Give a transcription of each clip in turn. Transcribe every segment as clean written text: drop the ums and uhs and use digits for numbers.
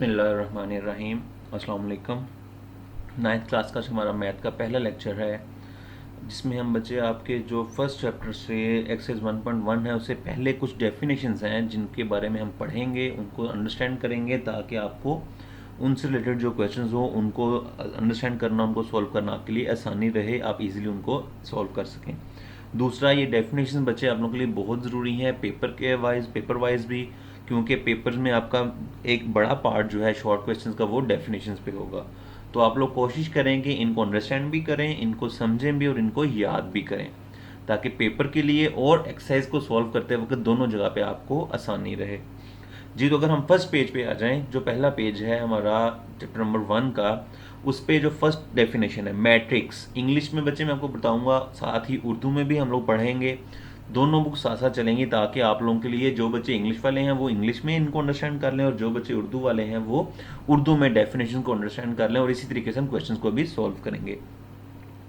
बिस्मिल्लाहिर्रहमानिर्रहीम। अस्सलाम वालेकुम। नाइन्थ क्लास का हमारा मैथ का पहला लेक्चर है, जिसमें हम बच्चे आपके जो फर्स्ट चैप्टर से एक्सरसाइज 1.1 है उससे पहले कुछ डेफिनेशंस हैं जिनके बारे में हम पढ़ेंगे, उनको अंडरस्टैंड करेंगे ताकि आपको उनसे रिलेटेड जो क्वेश्चंस हो उनको अंडरस्टैंड करना, उनको सॉल्व करना आपके लिए आसानी रहे, आप इजीली उनको सॉल्व कर सकें। दूसरा, ये डेफिनेशन बच्चे आप लोगों के लिए बहुत ज़रूरी है पेपर वाइज भी, क्योंकि पेपर्स में आपका एक बड़ा पार्ट जो है शॉर्ट क्वेश्चंस का वो डेफिनेशंस पे होगा। तो आप लोग कोशिश करें कि इनको अंडरस्टैंड भी करें, इनको समझें भी और इनको याद भी करें, ताकि पेपर के लिए और एक्सरसाइज को सॉल्व करते वक्त दोनों जगह पे आपको आसानी रहे। जी, तो अगर हम फर्स्ट पेज पे आ जाएं, जो पहला पेज है हमारा चैप्टर नंबर 1 का, उस पे जो फर्स्ट डेफिनेशन है मैट्रिक्स, इंग्लिश में बच्चे मैं आपको बताऊंगा, साथ ही उर्दू में भी हम लोग पढ़ेंगे। दोनों बुक साथ साथ चलेंगी ताकि आप लोगों के लिए, जो बच्चे इंग्लिश वाले हैं वो इंग्लिश में इनको अंडरस्टैंड कर लें और जो बच्चे उर्दू वाले हैं वो उर्दू में डेफिनेशन को अंडरस्टैंड कर लें, और इसी तरीके से हम क्वेश्चन को भी सॉल्व करेंगे।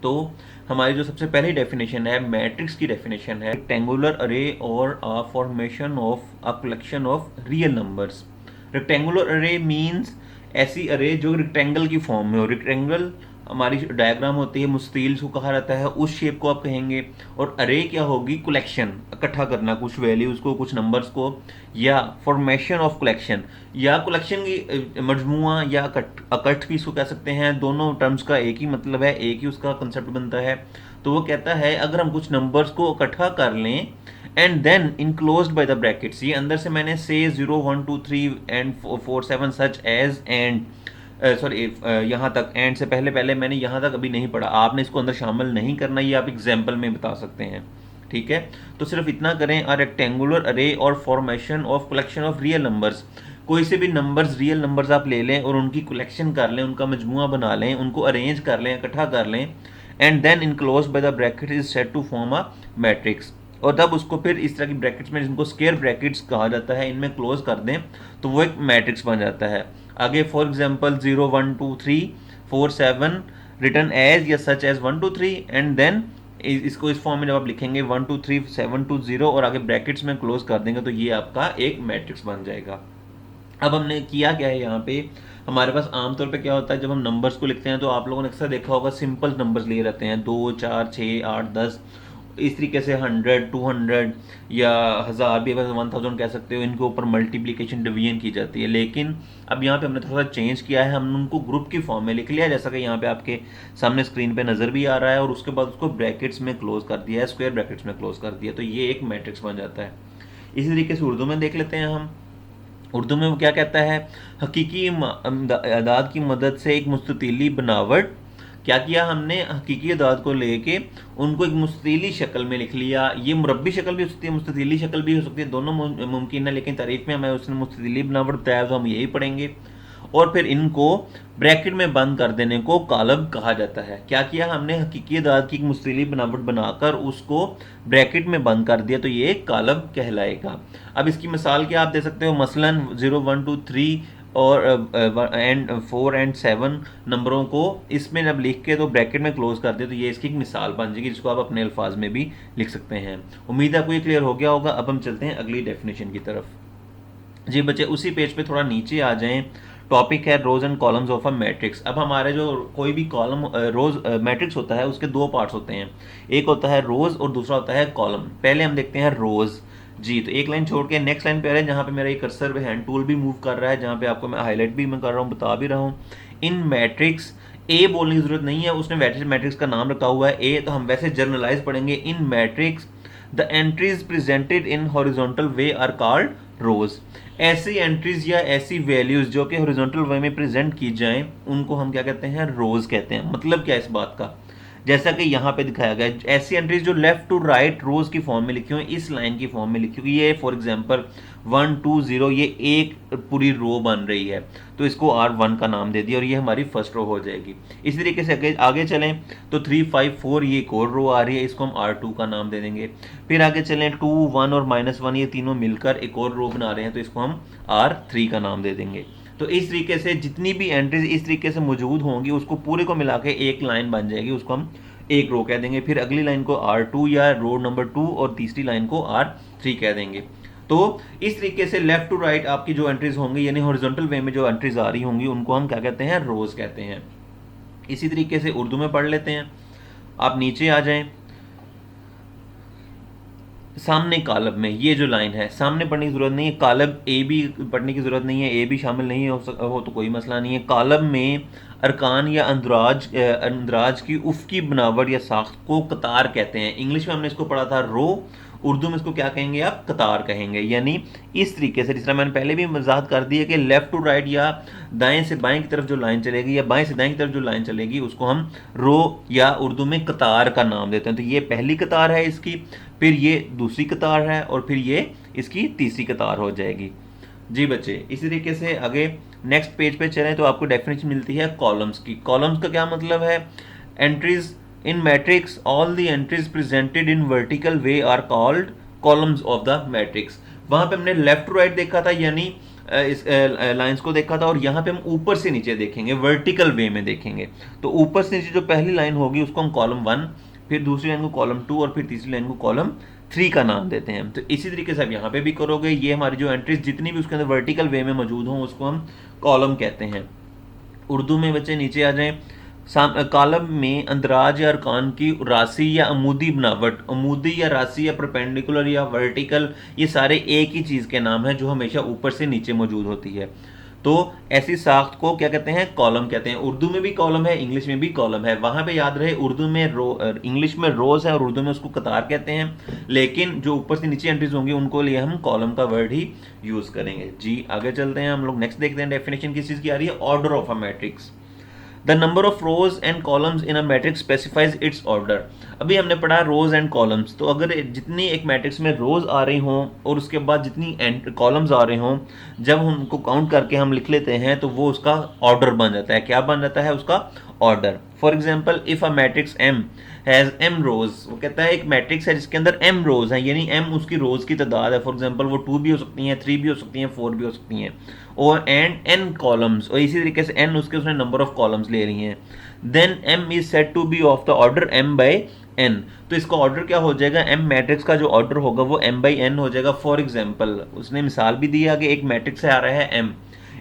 तो हमारी जो सबसे पहली डेफिनेशन है मैट्रिक्स की डेफिनेशन है रेक्टेंगुलर अरे और a formation of a collection of real numbers. Rectangular अरे मींस ऐसी अरे जो रेक्टेंगल की फॉर्म में हो। रेक्टेंगल हमारी डायग्राम होती है, मुस्तील को कहा जाता है, उस शेप को आप कहेंगे। और अरे क्या होगी? कलेक्शन, इकट्ठा करना कुछ वैल्यूज को, कुछ नंबर्स को, या फॉर्मेशन ऑफ कलेक्शन, या कलेक्शन की मजमुआ या अकठ भी इसको कह सकते हैं। दोनों टर्म्स का एक ही मतलब है, एक ही उसका कंसेप्ट बनता है। तो वो कहता है अगर हम कुछ नंबर्स को इकट्ठा कर लें and then enclosed by the brackets, ये अंदर से मैंने से 0 1 2 3 and 4 7 such as and sorry यहाँ तक, एंड से पहले मैंने यहाँ तक अभी नहीं पढ़ा, आपने इसको अंदर शामिल नहीं करना, ये आप एग्जाम्पल में बता सकते हैं। ठीक है, तो सिर्फ इतना करें, अ रेक्टेंगुलर अरे और formation of collection of real numbers. कोई से भी नंबर्स, रियल नंबर्स आप ले लें और उनकी कलेक्शन कर लें, उनका मजमुआ बना लें, उनको अरेंज कर लें, इकट्ठा कर लें, and then enclose by the bracket is said to form a matrix. और तब उसको फिर इस तरह की ब्रैकेट्स में, जिनको स्क्वायर ब्रैकेट्स कहा जाता है, इनमें क्लोज कर दें तो वो एक मैट्रिक्स बन जाता है। आगे फॉर एग्जांपल 0 1 2 3 4 7 रिटर्न एज या सच एज 1 2 3, एंड देन इसको इस फॉर्म में जब आप लिखेंगे 1 2 3 7 2 0 और आगे ब्रैकेट्स में क्लोज कर देंगे तो ये आपका एक मैट्रिक्स बन जाएगा। अब हमने किया क्या है, यहाँ पे हमारे पास आमतौर पे क्या होता है, जब हम नंबर्स को लिखते हैं तो आप लोगों ने अक्सर देखा होगा सिंपल नंबर्स लिए रहते हैं, 2 4 6 8 10, इस तरीके से 100 200 या 1000 भी, 1000 कह सकते हो, इनके ऊपर मल्टीप्लिकेशन डिवीजन की जाती है। लेकिन अब यहाँ पे हमने थोड़ा सा चेंज किया है, हमने उनको ग्रुप की फॉर्म में लिख लिया, जैसा कि यहाँ पे आपके सामने स्क्रीन पे नज़र भी आ रहा है, और उसके बाद उसको ब्रैकेट्स में क्लोज कर दिया है, स्क्वायर ब्रैकेट्स में क्लोज कर दिया, तो ये एक मैट्रिक्स बन जाता है। इसी तरीके से उर्दू में देख लेते हैं हम। उर्दू में वो क्या कहता है, हकीकी अदाद की मदद से एक मुस्ततीली बनावट। क्या किया हमने, हकीकी अदाद को लेके उनको एक मुस्ततीली शक्ल में लिख लिया। ये मुरब्बी शक्ल भी हो सकती है, मुस्ततीली शक्ल भी हो सकती है, दोनों मुमकिन है, लेकिन तारीफ में हमें उसने मुस्ततीली बनावट बताया तो हम यही पढ़ेंगे। और फिर इनको ब्रैकेट में बंद कर देने को कालब कहा जाता है। क्या किया हमने, हकीकी अदाद की एक मुस्ततीली बनावट बनाकर उसको ब्रैकेट में बंद कर दिया तो ये कालब कहलाएगा। अब इसकी मिसाल क्या आप दे सकते हो, मसलन 0 1 2 3 और एंड 4 एंड 7 नंबरों को इसमें जब लिख के तो ब्रैकेट में क्लोज कर दिया तो ये इसकी एक मिसाल बन जाएगी, जिसको आप अपने अल्फाज में भी लिख सकते हैं। उम्मीद है आपको ये क्लियर हो गया होगा। अब हम चलते हैं अगली डेफिनेशन की तरफ। जी बच्चे, उसी पेज पे थोड़ा नीचे आ जाएं, टॉपिक है rows and columns of a matrix. अब हमारे जो कोई भी कॉलम रोज मैट्रिक्स होता है उसके दो पार्ट्स होते हैं, एक होता है रोज और दूसरा होता है कॉलम। पहले हम देखते हैं रोज। जी, तो एक लाइन छोड़ के नेक्स्ट लाइन पे आ रहे हैं, जहाँ पे मेरा ये कर्सर हैंड टूल भी मूव कर रहा है, जहाँ पे आपको मैं हाईलाइट भी मैं कर रहा हूँ, बता भी रहा हूँ। इन मैट्रिक्स, ए बोलने की जरूरत नहीं है, उसने मैट्रिक्स का नाम रखा हुआ है ए, तो हम वैसे जर्नलाइज पढ़ेंगे। In matrix the entries presented in horizontal way are called rows. ऐसी एंट्रीज या ऐसी वैल्यूज जो कि हॉरिजॉन्टल वे में प्रेजेंट की जाएं उनको हम क्या कहते हैं, रोज कहते हैं। मतलब क्या इस बात का, जैसा कि यहाँ पे दिखाया गया है, ऐसी एंट्रीज जो लेफ्ट टू राइट रोज की फॉर्म में लिखी हुई, इस लाइन की फॉर्म में लिखी हुई, ये फॉर एग्जांपल 1 2 0, ये एक पूरी रो बन रही है तो इसको R1 का नाम दे दिया और ये हमारी फर्स्ट रो हो जाएगी। इसी तरीके से आगे चलें तो 3 5 4 ये एक और रो आ रही है, इसको हम R2 का नाम दे देंगे। फिर आगे चलें 2 1 और -1, ये तीनों मिलकर एक और रो बना रहे हैं तो इसको हम R3 का नाम दे देंगे। तो इस तरीके से जितनी भी एंट्रीज इस तरीके से मौजूद होंगी उसको पूरे को मिला के एक लाइन बन जाएगी, उसको हम एक रो कह देंगे। फिर अगली लाइन को R2 या रो नंबर 2 और तीसरी लाइन को R3 कह देंगे। तो इस तरीके से लेफ्ट टू राइट आपकी जो एंट्रीज होंगी, यानी हॉरिजॉन्टल वे में जो एंट्रीज आ रही होंगी, उनको हम क्या कहते हैं, रोज कहते हैं। इसी तरीके से उर्दू में पढ़ लेते हैं। आप नीचे आ जाएं, सामने कालब में ये जो लाइन है, सामने पढ़ने की जरूरत नहीं है, कालब ए भी पढ़ने की जरूरत नहीं है, ए भी शामिल नहीं हो तो कोई मसला नहीं है। कालब में अरकान या अंदराज की उफ़की बनावट या साख्त को कतार कहते हैं। इंग्लिश में हमने इसको पढ़ा था रो, उर्दू में इसको क्या कहेंगे आप, कतार कहेंगे। यानी इस तरीके से, जिस तरह मैंने पहले भी वजाहत कर दी है कि लेफ्ट टू राइट या दाएं से बाएं की तरफ जो लाइन चलेगी या बाएं से दाएं की तरफ जो लाइन चलेगी, उसको हम रो या उर्दू में कतार का नाम देते हैं। तो ये पहली कतार है इसकी, फिर ये दूसरी कतार है, और फिर ये इसकी तीसरी कतार हो जाएगी। जी बच्चे, इसी तरीके से आगे नेक्स्ट पेज पे चलें तो आपको डेफिनेशन मिलती है कॉलम्स की। कॉलम्स का क्या मतलब है, entries in matrix, all the entries presented in vertical way are called columns of the matrix. वहां पे हमने लेफ्ट टू राइट देखा था, यानी इस लाइंस को देखा था, और यहाँ पे हम ऊपर से नीचे देखेंगे, वर्टिकल वे में देखेंगे। तो ऊपर से नीचे जो पहली लाइन होगी उसको हम कॉलम 1, फिर दूसरी लाइन को कॉलम 2 और फिर तीसरी लाइन को कॉलम 3 का नाम देते हैं। तो इसी तरीके से आप यहाँ पे भी करोगे, ये हमारी जो एंट्रीज जितनी भी उसके अंदर वर्टिकल वे में मौजूद हों उसको हम कॉलम कहते हैं। उर्दू में बच्चे नीचे आ जाएं, कॉलम में अंदराज या अरकान की रासी या अमूदी बनावट, अमूदी या रासी या परपेंडिकुलर या वर्टिकल, ये सारे एक ही चीज़ के नाम हैं जो हमेशा ऊपर से नीचे मौजूद होती है। तो ऐसी साख्त को क्या कहते हैं, कॉलम कहते हैं। उर्दू में भी कॉलम है, इंग्लिश में भी कॉलम है। वहां पे याद रहे, उर्दू में इंग्लिश में रोज है और उर्दू में उसको कतार कहते हैं, लेकिन जो ऊपर से नीचे एंट्रीज होंगी उनको लिए हम कॉलम का वर्ड ही यूज करेंगे। जी आगे चलते हैं, हम लोग नेक्स्ट देखते हैं डेफिनेशन किस चीज की आ रही है, order of a matrix. The number of rose and columns in a matrix specifies it's order. अभी हमने पढ़ा रोज एंड कॉलम्स, तो अगर जितनी एक मैट्रिक्स में रोज आ रही हों और उसके बाद जितनी कॉलम्स आ रहे हों, जब हम उनको काउंट करके हम लिख लेते हैं तो वो उसका ऑर्डर बन जाता है। क्या बन जाता है उसका order. For example, if a matrix M has m rows, वो कहता है एक मैट्रिक्स है जिसके अंदर एम रोज है, यानी एम उसकी रोज की तादाद है। फॉर एग्जाम्पल वो 2 भी हो सकती हैं, 3 भी हो सकती हैं, 4 भी हो सकती हैं, और एंड एन कॉलम्स, और इसी तरीके से एन उसने नंबर ऑफ कॉलम्स ले रही हैं। Then M is said to be of the order M by N. तो इसका ऑर्डर क्या हो जाएगा, एम मैट्रिक्स का जो ऑर्डर होगा वो एम बाई एन हो जाएगा। फॉर एग्जाम्पल, उसने मिसाल भी दी है कि एक मैट्रिक्स आ रहा है एम,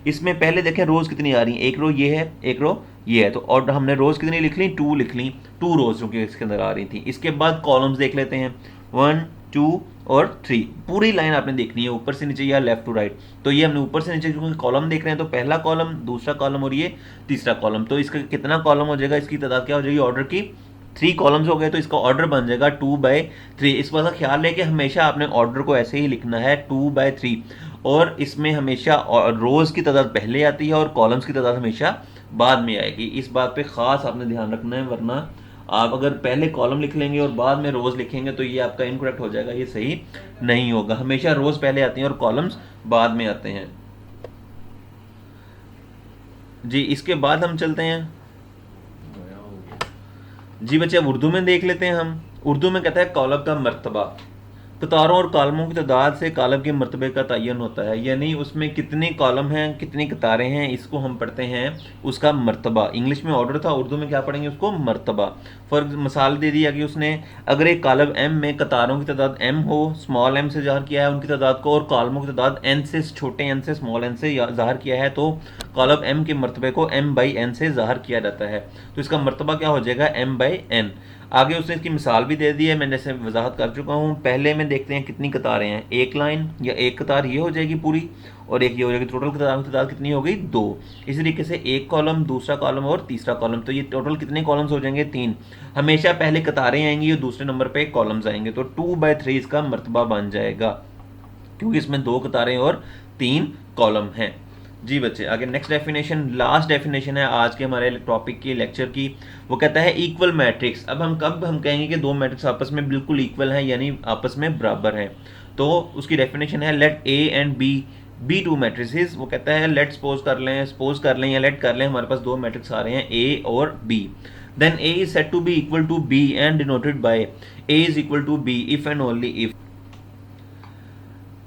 इसमें पहले देखें रोज कितनी आ रही है, एक रो ये है, एक रो ये है, तो ऑर्डर हमने रोज कितनी लिख ली, 2 लिख ली, 2 रोज क्योंकि इसके अंदर आ रही थी। इसके बाद कॉलम्स देख लेते हैं, 1 2 और 3। पूरी लाइन आपने देखनी है ऊपर से नीचे या लेफ्ट टू राइट। तो ये हमने ऊपर से नीचे क्योंकि कॉलम देख रहे हैं, तो पहला कॉलम, दूसरा कॉलम और ये तीसरा कॉलम। तो इसका कितना कॉलम हो जाएगा, इसकी तादाद क्या हो जाएगी ऑर्डर की, 3 कॉलम्स हो गए, तो इसका ऑर्डर बन जाएगा 2/3। इस बात का ख्याल है कि हमेशा आपने ऑर्डर को ऐसे ही लिखना है 2/3, और इसमें हमेशा रोज की तादाद पहले आती है और कॉलम्स की तादाद हमेशा बाद में आएगी। इस बात पे खास आपने ध्यान रखना है, वरना आप अगर पहले कॉलम लिख लेंगे और बाद में रोज लिखेंगे तो ये आपका इनकरेक्ट हो जाएगा, ये सही नहीं होगा। हमेशा रोज पहले आती हैं और कॉलम्स बाद में आते हैं। जी इसके बाद हम चलते हैं, जी बच्चे अब उर्दू में देख लेते हैं हम। उर्दू में कहता है कॉलम का मर्तबा, कतारों और कॉलमों की तादाद से कॉलम के मरतबे का तयन होता है, यानी उसमें कितने कॉलम हैं, कितनी कतारें हैं, इसको हम पढ़ते हैं उसका मरतबा। इंग्लिश में ऑर्डर था, उर्दू में क्या पढ़ेंगे उसको, मरतबा। फॉर मिसाल दे दी कि उसने अगर एक कॉलम एम में कतारों की तादाद एम हो, स्मॉल एम से ज़ाहिर किया है उनकी तादाद को, और कॉलमों की तादाद एन से, छोटे एन से, स्मॉल एन से ज़ाहिर किया है, तो कॉलम एम के मरतबे को एम बाई एन से ज़ाहिर किया जाता है। तो इसका मरतबा क्या हो जाएगा, एम बाई एन। आगे उसने इसकी मिसाल भी दे दी है, मैंने जैसे वजाहत कर चुका हूँ। पहले में देखते हैं कितनी कतारें हैं, एक लाइन या एक कतार ये हो जाएगी पूरी, और एक ये हो जाएगी। टोटल कतारों की तादाद कितनी हो गई, 2। इसी तरीके से एक कॉलम, दूसरा कॉलम और तीसरा कॉलम, तो ये टोटल कितने कॉलम्स हो जाएंगे, 3। हमेशा पहले कतारें आएंगी और दूसरे नंबर पे कॉलम्स आएंगे, तो 2/3 इसका मरतबा बन जाएगा, क्योंकि इसमें 2 कतारें और 3 कॉलम हैं। जी बच्चे आगे नेक्स्ट डेफिनेशन, लास्ट डेफिनेशन है आज के हमारे टॉपिक की, लेक्चर की। वो कहता है इक्वल मैट्रिक्स। अब हम कब हम कहेंगे कि 2 मैट्रिक्स आपस में बिल्कुल इक्वल हैं, यानी आपस में बराबर हैं, तो उसकी डेफिनेशन है let A and B B 2 matrices. वो कहता है लेट सपोज कर लें या लेट कर लें, हमारे पास 2 मैट्रिक्स आ रहे हैं ए और B. Then A is said to be equal to B and denoted by A is equal to B if and only if.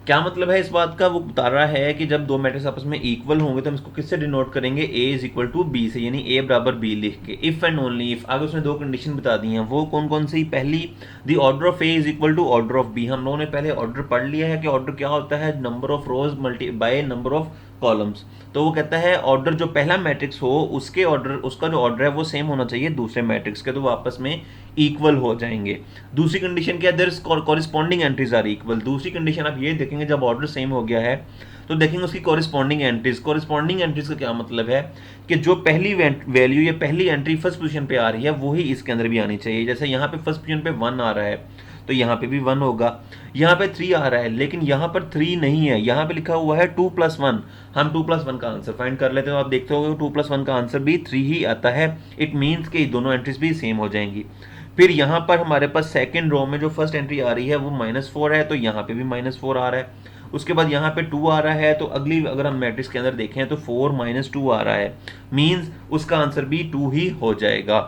क्या मतलब है इस बात का, वो बता रहा है कि जब दो मैट्रिक्स आपस में इक्वल होंगे तो हम इसको किससे डिनोट करेंगे, ए इज इक्वल टू बी से, यानी ए बराबर बी लिख के। इफ एंड ओनली इफ, आगे उसने दो कंडीशन बता दी हैं, वो कौन कौन सी, पहली the order of A is equal to order of B. हम लोगों ने पहले ऑर्डर पढ़ लिया है कि ऑर्डर क्या होता है, number of rose multi by number of columns. तो वो कहता है ऑर्डर जो पहला मैट्रिक्स हो उसके ऑर्डर, उसका जो ऑर्डर है वो सेम होना चाहिए दूसरे मैट्रिक्स के, तो वो आपस में इक्वल हो जाएंगे। दूसरी कंडीशन क्या है, their corresponding entries are equal. दूसरी कंडीशन आप ये देखेंगे जब ऑर्डर सेम हो गया है तो देखेंगे उसकी कॉरिस्पॉन्डिंग एंट्रीज। कॉरिस्पॉन्डिंग एंट्रीज का क्या मतलब है कि जो पहली वैल्यू या पहली एंट्री फर्स्ट पोजीशन पे आ रही है वही इसके अंदर भी आनी चाहिए। जैसे यहाँ पे फर्स्ट पोजीशन पे 1 आ रहा है तो यहाँ पे भी 1 होगा, यहाँ पे 3 आ रहा है लेकिन यहाँ पर 3 नहीं है, यहाँ पे लिखा हुआ है 2+1। हम 2+1 का आंसर फाइंड कर लेते हो, आप देखते हो 2+1 का आंसर भी 3 ही आता है। इट मीन्स कि दोनों एंट्रीज भी सेम हो जाएंगी। फिर यहाँ पर हमारे पास सेकेंड रो में जो फर्स्ट एंट्री आ रही है वो -4 है, तो यहाँ पे भी -4 आ रहा है। उसके बाद यहाँ पे 2 आ रहा है, तो अगली अगर हम मैट्रिक्स के अंदर देखें तो 4 - 2 आ रहा है, मीन्स उसका आंसर भी 2 ही हो जाएगा।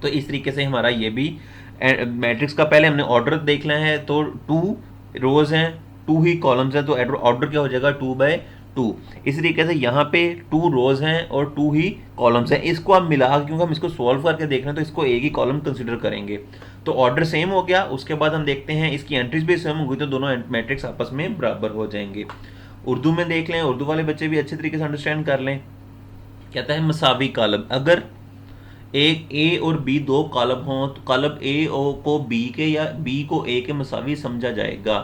तो इस तरीके से हमारा ये भी मैट्रिक्स का पहले हमने ऑर्डर देखना है, तो 2 रोज हैं 2 ही कॉलम्स हैं, तो ऑर्डर क्या हो जाएगा 2/2। इस तरीके से यहाँ पे 2 रोज हैं और 2 ही कॉलम्स हैं। इसको आप मिला, क्योंकि हम इसको सॉल्व करके देख रहे हैं तो इसको एक ही कॉलम कंसिडर करेंगे। तो ऑर्डर सेम हो गया, उसके बाद हम देखते हैं इसकी एंट्रीज भी सेम होगी तो दोनों मैट्रिक्स आपस में बराबर हो जाएंगे। उर्दू में देख लें, उर्दू वाले बच्चे भी अच्छे तरीके से अंडरस्टैंड कर लें। कहता है मसावी कॉलम, अगर एक ए और बी दो कॉलम हों तो कॉलम ए को बी के या बी को ए के मसावी समझा जाएगा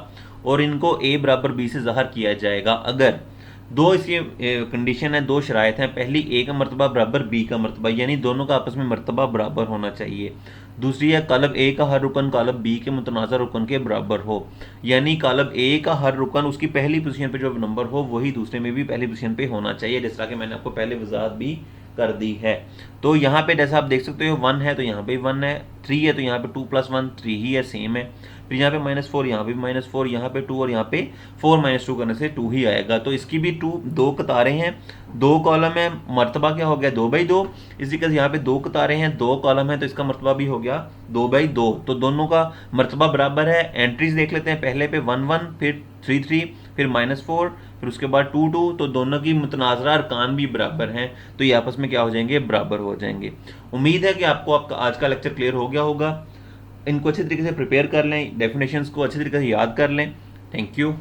और इनको ए बराबर बी से ज़ाहिर किया जाएगा। अगर दो इसकी कंडीशन है, दो शराइत हैं, पहली ए का मरतबा बराबर बी का मरतबा, यानी दोनों का आपस में मरतबा बराबर होना चाहिए। दूसरी है कॉलम ए का हर रुकन कॉलम बी के मुतनाज़ा रुकन के बराबर हो, यानी कॉलम ए का हर रुकन उसकी पहली पोजीशन पे जो नंबर हो वही दूसरे में भी पहली पोजीशन पे होना चाहिए, जिस तरह कि मैंने आपको पहले वजाहत भी कर दी है। तो यहाँ पे जैसा आप देख सकते हो 1 है तो यहाँ पे 1 है, 3 है तो यहाँ पे 2+1 3 ही है, सेम है। फिर यहाँ पे -4, यहाँ पे -4, यहाँ पे 2 और यहाँ पे 4 - 2 करने से 2 ही आएगा। तो इसकी भी 2 कतारें हैं, 2 कॉलम है, मरतबा क्या हो गया 2/2। इसी तरह यहाँ पे 2 कतारें हैं, 2 कॉलम है, तो इसका मरतबा भी हो गया 2/2। तो दोनों का मरतबा बराबर है। एंट्रीज देख लेते हैं, पहले पे 1 1, फिर 3 3, फिर -4, फिर उसके बाद 2 2, तो दोनों की मुतनाज़रा अरकान भी बराबर हैं, तो ये आपस में क्या हो जाएंगे, बराबर हो जाएंगे। उम्मीद है कि आपको आपका आज का लेक्चर क्लियर हो गया होगा। इनको अच्छे तरीके से प्रिपेयर कर लें, डेफिनेशंस को अच्छे तरीके से याद कर लें। Thank you.